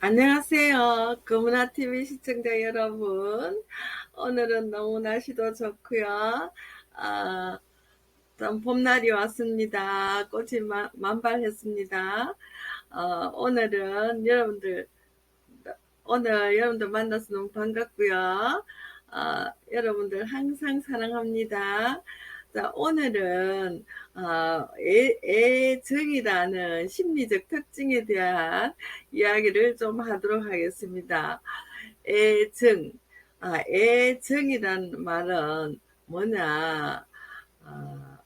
안녕하세요. 금은아TV 시청자 여러분. 오늘은 너무 날씨도 좋고요. 아, 좀 봄날이 왔습니다. 꽃이 만발했습니다. 오늘은 오늘 여러분들 만나서 너무 반갑고요. 여러분들 항상 사랑합니다. 자, 오늘은 애정이라는 심리적 특징에 대한 이야기를 좀 하도록 하겠습니다. 애정, 애정이란 말은 뭐냐? 아,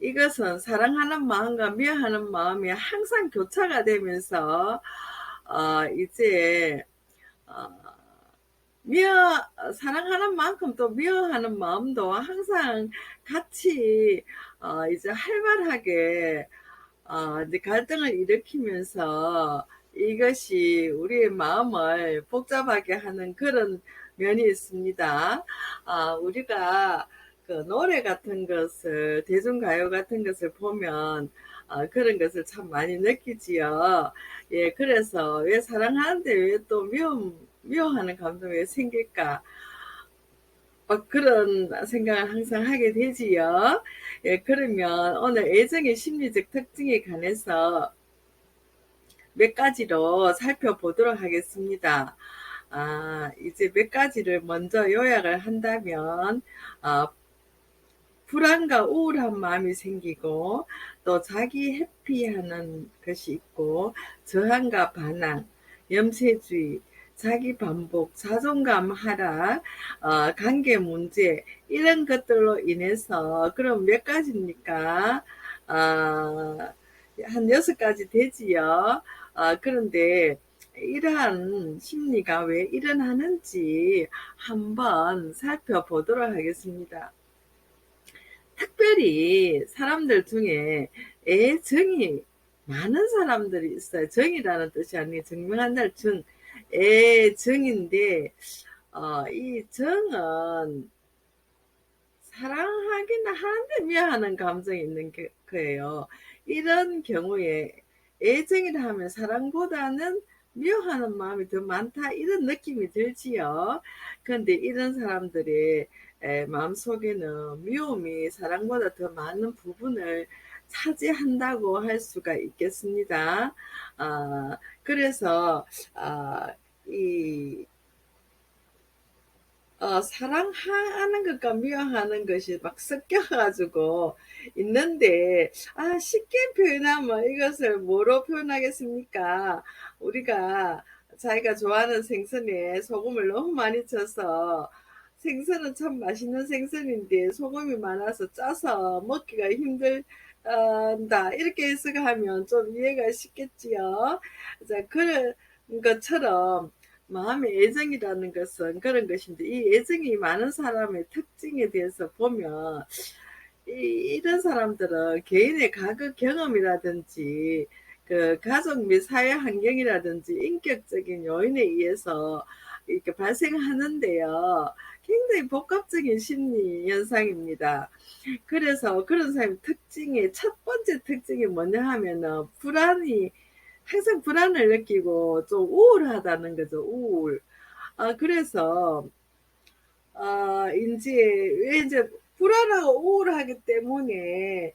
이것은 사랑하는 마음과 미워하는 마음이 항상 교차가 되면서 이제 어, 사랑하는 만큼 또 미워하는 마음도 항상 같이 이제 활발하게 이제 갈등을 일으키면서 이것이 우리의 마음을 복잡하게 하는 그런 면이 있습니다. 우리가 그 노래 같은 것을, 대중가요 같은 것을 보면 그런 것을 참 많이 느끼지요. 예, 그래서 왜 사랑하는데 왜 또 미워하는 감정이 왜 생길까? 그런 생각을 항상 하게 되지요. 예, 그러면 오늘 애정의 심리적 특징에 관해서 몇 가지로 살펴보도록 하겠습니다. 이제 몇 가지를 먼저 요약을 한다면, 아, 불안과 우울한 마음이 생기고, 또 자기 회피하는 것이 있고, 저항과 반항, 염세주의, 자기 반복, 자존감 하락, 관계 문제, 이런 것들로 인해서, 그럼 몇 가지입니까? 한 6가지 되지요. 그런데 이러한 심리가 왜 일어나는지 한번 살펴보도록 하겠습니다. 특별히 사람들 중에 애정이 많은 사람들이 있어요. 정이라는 뜻이 아니고 증명한다는 정, 애정인데 이 정은 사랑하기는 하는데 미워하는 감정이 있는 거예요. 이런 경우에 애정이라 하면 사랑보다는 미워하는 마음이 더 많다 이런 느낌이 들지요. 그런데 이런 사람들의 마음속에는 미움이 사랑보다 더 많은 부분을 차지한다고 할 수가 있겠습니다. 그래서 이 사랑하는 것과 미워하는 것이 막 섞여가지고 있는데, 쉽게 표현하면 이것을 뭐로 표현하겠습니까? 우리가 자기가 좋아하는 생선에 소금을 너무 많이 쳐서 생선은 참 맛있는 생선인데 소금이 많아서 짜서 먹기가 힘들다. 이렇게 해석하면 좀 이해가 쉽겠지요. 자, 그런 것처럼 마음의 애정이라는 것은 그런 것인데 이 애정이 많은 사람의 특징에 대해서 보면 이런 사람들은 개인의 과거 경험이라든지 그 가족 및 사회 환경이라든지 인격적인 요인에 의해서 이렇게 발생하는데요. 굉장히 복합적인 심리 현상입니다. 그래서 그런 사람의 특징의 첫 번째 특징이 뭐냐 하면은 항상 불안을 느끼고 좀 우울하다는 거죠, 우울. 그래서, 왜 이제 불안하고 우울하기 때문에,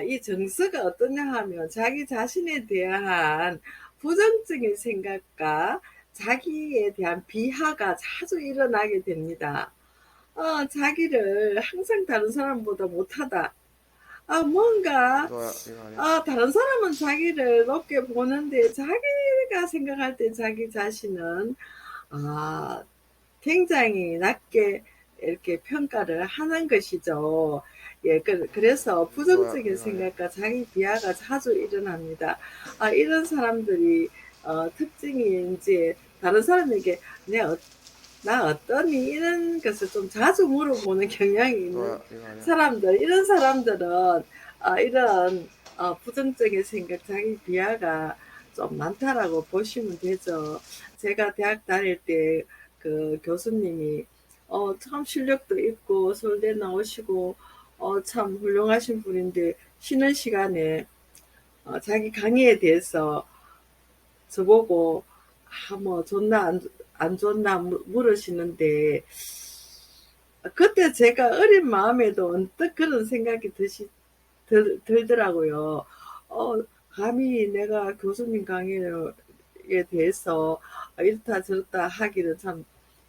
이 정서가 어떠냐 하면 자기 자신에 대한 부정적인 생각과 자기에 대한 비하가 자주 일어나게 됩니다. 자기를 항상 다른 사람보다 못하다. 뭔가, 이거 이거 아니야? 다른 사람은 자기를 높게 보는데, 자기가 생각할 때 자기 자신은, 아, 굉장히 낮게 이렇게 평가를 하는 것이죠. 예, 그래서 부정적인 이거 아니야? 생각과 자기 비하가 자주 일어납니다. 이런 사람들이, 특징이 이제 다른 사람에게 나 어떠니? 이런 것을 좀 자주 물어보는 경향이 있는 이거 아니야? 이런 사람들은, 이런, 부정적인 생각, 자기 비하가 좀 많다라고 보시면 되죠. 제가 대학 다닐 때 그 교수님이, 참 실력도 있고, 서울대 나오시고, 참 훌륭하신 분인데, 쉬는 시간에, 자기 강의에 대해서 저보고 뭐 좋나 안 좋나 물으시는데, 그때 제가 어린 마음에도 언뜻 그런 생각이 들더라고요. 어, 감히 내가 교수님 강의에 대해서 이렇다 저렇다 하기는 참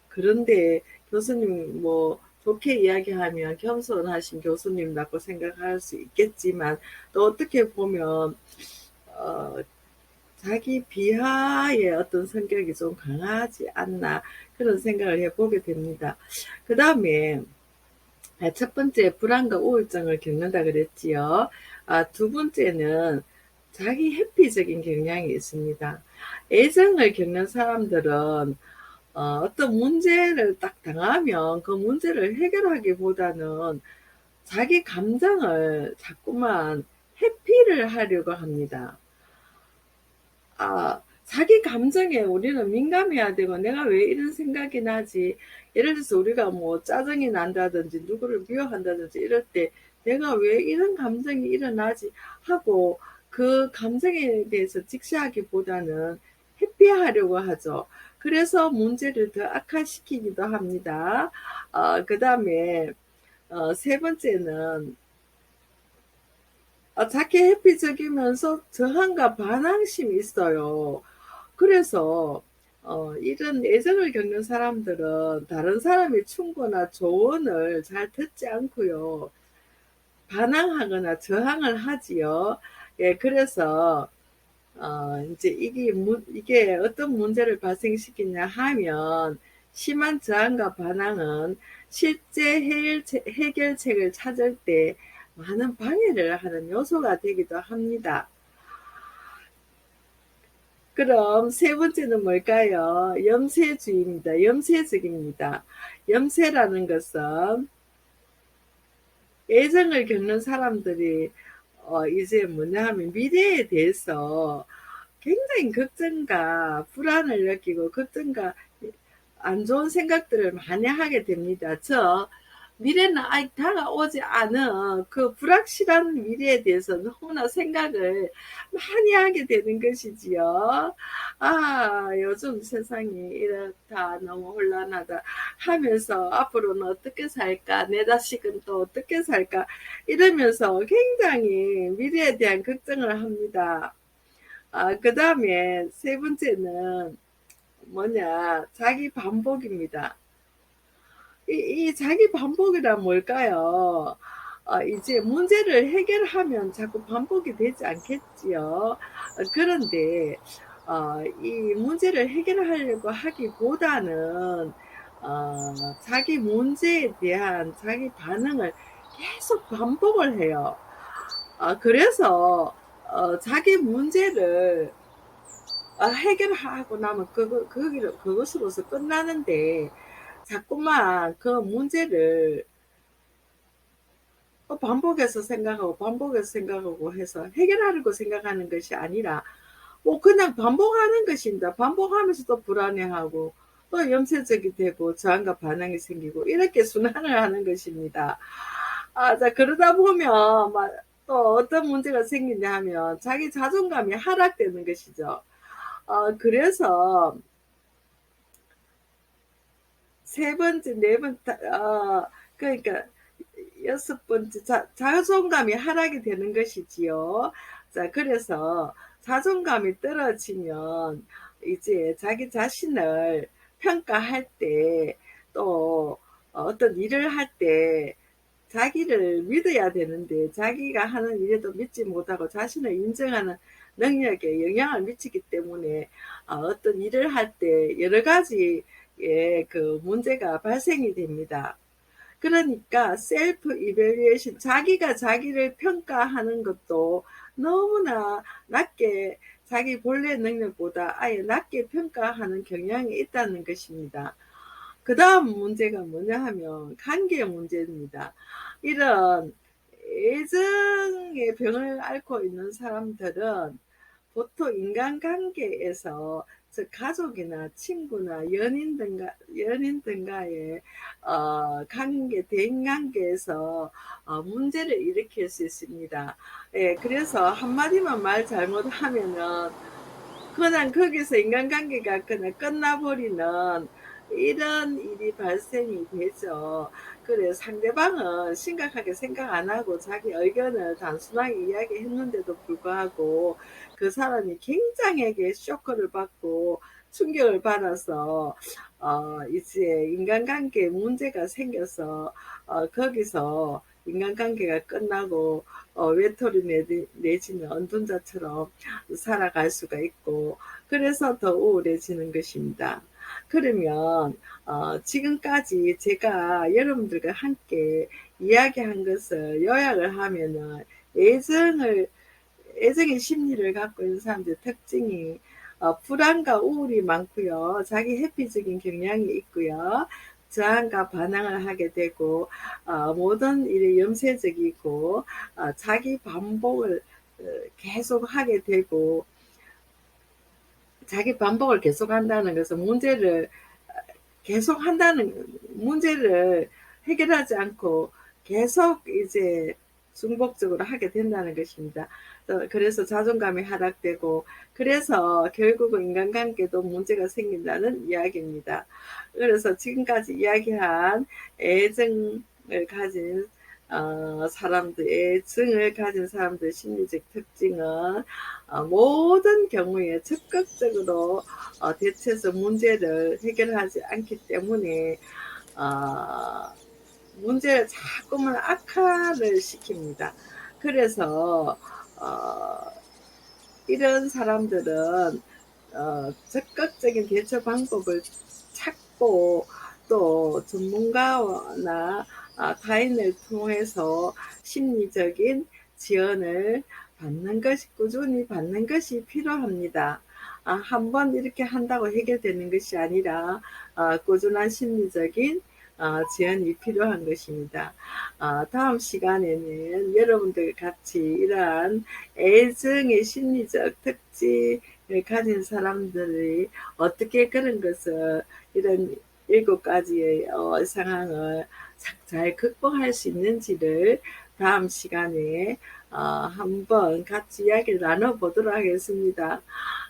그런데, 교수님 뭐 좋게 이야기하면 겸손하신 교수님이라고 생각할 수 있겠지만, 또 어떻게 보면 어, 자기 비하의 어떤 성격이 좀 강하지 않나, 그런 생각을 해보게 됩니다. 그 다음에 첫 번째 불안과 우울증을 겪는다 그랬지요. 두 번째는 자기 회피적인 경향이 있습니다. 애정을 겪는 사람들은 어떤 문제를 딱 당하면 그 문제를 해결하기보다는 자기 감정을 자꾸만 회피를 하려고 합니다. 자기 감정에 우리는 민감해야 되고, 내가 왜 이런 생각이 나지? 예를 들어서 우리가 뭐 짜증이 난다든지 누구를 미워한다든지 이럴 때 내가 왜 이런 감정이 일어나지 하고, 그 감정에 대해서 직시하기보다는 회피하려고 하죠. 그래서 문제를 더 악화시키기도 합니다. 그 다음에 세 번째는 자기 회피적이면서 저항과 반항심이 있어요. 그래서 이런 애정을 겪는 사람들은 다른 사람의 충고나 조언을 잘 듣지 않고요, 반항하거나 저항을 하지요. 예, 그래서 이제 이게 어떤 문제를 발생시키냐 하면, 심한 저항과 반항은 실제 해결책을 찾을 때 많은 방해를 하는 요소가 되기도 합니다. 그럼 세 번째는 뭘까요? 염세주의입니다. 염세적입니다. 염세라는 것은 애정을 겪는 사람들이 이제 뭐냐 하면 미래에 대해서 굉장히 걱정과 불안을 느끼고, 걱정과 안 좋은 생각들을 많이 하게 됩니다. 미래는 아직 다가오지 않은 그 불확실한 미래에 대해서 너무나 생각을 많이 하게 되는 것이지요. 요즘 세상이 이렇다, 너무 혼란하다 하면서 앞으로는 어떻게 살까, 내 자식은 또 어떻게 살까, 이러면서 굉장히 미래에 대한 걱정을 합니다. 그 다음에 세 번째는 뭐냐, 자기 반복입니다. 이 자기 반복이란 뭘까요? 이제 문제를 해결하면 자꾸 반복이 되지 않겠지요. 그런데 이 문제를 해결하려고 하기보다는 자기 문제에 대한 자기 반응을 계속 반복을 해요. 그래서 자기 문제를 해결하고 나면 그것으로서 끝나는데, 자꾸만 그 문제를 반복해서 생각하고 해서 해결하려고 생각하는 것이 아니라, 뭐 그냥 반복하는 것입니다. 반복하면서 또 불안해하고 또 염세적이 되고 저항과 반항이 생기고, 이렇게 순환을 하는 것입니다. 자, 그러다 보면 또 어떤 문제가 생기냐 하면 자기 자존감이 하락되는 것이죠. 그래서 세 번째, 네 번째, 그러니까 여섯 번째, 자존감이 하락이 되는 것이지요. 자, 그래서 자존감이 떨어지면 이제 자기 자신을 평가할 때, 또 어떤 일을 할 때 자기를 믿어야 되는데, 자기가 하는 일에도 믿지 못하고 자신을 인정하는 능력에 영향을 미치기 때문에 어떤 일을 할 때 여러 가지 그 문제가 발생이 됩니다. 그러니까 셀프 이밸리에이션, 자기가 자기를 평가하는 것도 너무나 낮게, 자기 본래 능력보다 아예 낮게 평가하는 경향이 있다는 것입니다. 그 다음 문제가 뭐냐 하면 관계 문제입니다. 이런 애정의 병을 앓고 있는 사람들은 보통 인간관계에서, 즉 가족이나 친구나 연인 등과의 대인관계에서 문제를 일으킬 수 있습니다. 예, 그래서 한마디만 말 잘못하면은 그냥 거기서 인간관계가 그냥 끝나버리는 이런 일이 발생이 되죠. 그래 상대방은 심각하게 생각 안 하고 자기 의견을 단순하게 이야기했는데도 불구하고 그 사람이 굉장하게 쇼크를 받고 충격을 받아서 이제 인간관계에 문제가 생겨서 거기서 인간관계가 끝나고 외톨이 내지는 언둔자처럼 살아갈 수가 있고 그래서 더 우울해지는 것입니다. 그러면 지금까지 제가 여러분들과 함께 이야기한 것을 요약을 하면은 애정을 애정의 심리를 갖고 있는 사람들의 특징이 불안과 우울이 많고요. 자기 회피적인 경향이 있고요. 저항과 반항을 하게 되고 모든 일에 염세적이고 자기 반복을 계속 하게 되고 자기 반복을 계속한다는 것은 문제를 해결하지 않고 계속 이제 중복적으로 하게 된다는 것입니다. 그래서 자존감이 하락되고 그래서 결국은 인간관계도 문제가 생긴다는 이야기입니다. 그래서 지금까지 이야기한 애정을 가진 애정을 가진 사람들의 심리적 특징은 모든 경우에 적극적으로 대처해서 문제를 해결하지 않기 때문에 어, 문제를 자꾸만 악화를 시킵니다. 그래서 이런 사람들은 적극적인 대처 방법을 찾고 또 전문가나 타인을 통해서 심리적인 지원을 꾸준히 받는 것이 필요합니다. 한번 이렇게 한다고 해결되는 것이 아니라 꾸준한 심리적인 지원이 필요한 것입니다. 다음 시간에는 여러분들 같이 이러한 애정의 심리적 특징을 가진 사람들이 어떻게 그런 것을 이런 7가지의 상황을 잘 극복할 수 있는지를 다음 시간에 한번 같이 이야기를 나눠보도록 하겠습니다.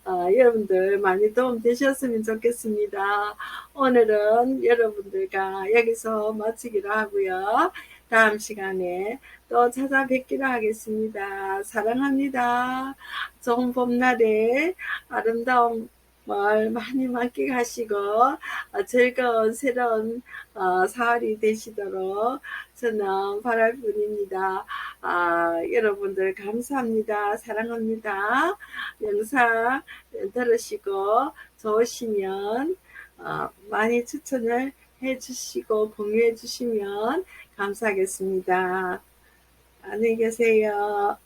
여러분들 많이 도움 되셨으면 좋겠습니다. 오늘은 여러분들과 여기서 마치기로 하고요. 다음 시간에 또 찾아뵙기로 하겠습니다. 사랑합니다. 좋은 봄날에 아름다운 뭘 많이 만끽하시고 즐거운 새로운 4월이 되시도록 저는 바랄 뿐입니다. 여러분들 감사합니다. 사랑합니다. 영상 들으시고 좋으시면 많이 추천을 해주시고 공유해 주시면 감사하겠습니다. 안녕히 계세요.